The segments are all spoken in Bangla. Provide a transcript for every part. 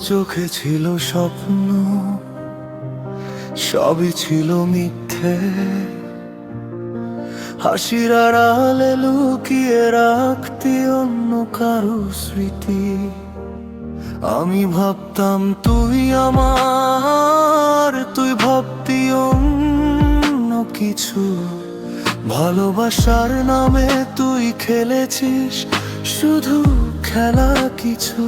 চোখে ছিল স্বপ্ন, সবই ছিল মিথ্যে। হাসির আড়ালে লুকিয়ে রাখতি অন্য কারো স্মৃতি। আমি ভাবতাম তুই আমার, তুই ভাবতি অন্য কিছু। ভালোবাসার নামে তুই খেলেছিস শুধু খেলা কিছু।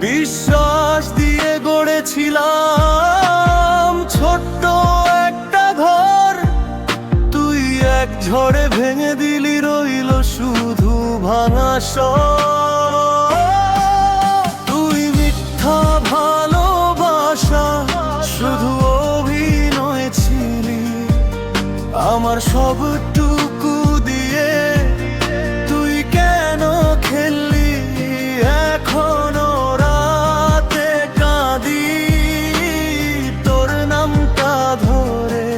বিশ্বাস দিয়ে গড়েছিলাম ছোট্ট একটা ঘর, তুই এক ঝড়ে ভেঙে দিলি, রইল শুধু ভাঙা সব। তুই মিথ্যা ভালোবাসা শুধু অভিনয় ছিলি, আমার সবটুকু দিয়ে তুই কেন খেললি? এখনো রাতে কাঁদি তোর নামটা ধরে।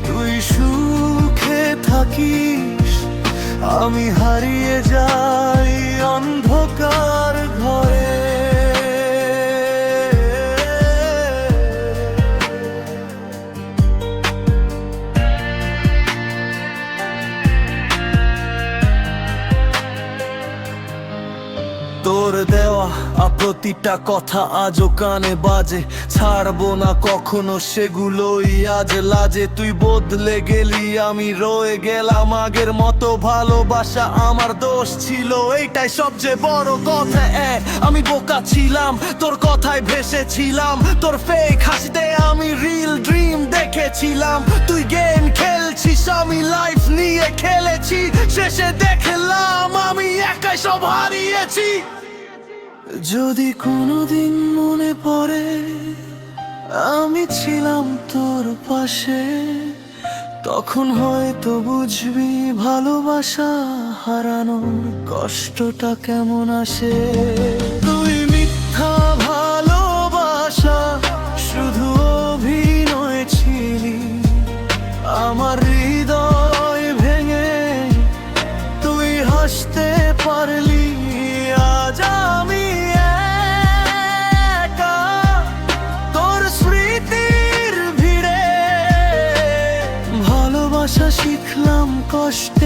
তুই সুখে থাকিস, আমি হারিয়ে যাই অন্ধকার ঘরে। তোর দেওয়া প্রতিটা কথা আজও কানে বাজে, ছাড়বো না কখনো সেগুলোই আজ লাজে। তুই বদলে গেলি, আমি রয়ে গেলাম আগের মতো। ভালোবাসা আমার দোষ ছিল, এইটাই সবচেয়ে বড় কথা। আমি বোকা ছিলাম, তোর কথায় ভেসেছিলাম, তোর ফেক হাসিতে আমি রিল ড্রিম দেখেছিলাম। তুই গেম খেলছিস, আমি লাইফ নিয়ে খেলেছি, শেষে দেখলাম আমি একাই সব হারিয়েছি। যদি কোনোদিন মনে পড়ে আমি ছিলাম তোর পাশে, তখন হয়তো বুঝবি ভালোবাসা হারানোর কষ্টটা কেমন আসে। তুই মিথ্যা ভালোবাসা শুধু অভিনয় ছিলি, আমার হৃদয় ভেঙে তুই হাসতে পারলি। আজ আমি একা তোর স্মৃতির ভিড়ে, ভালোবাসা শিখলাম কষ্টে।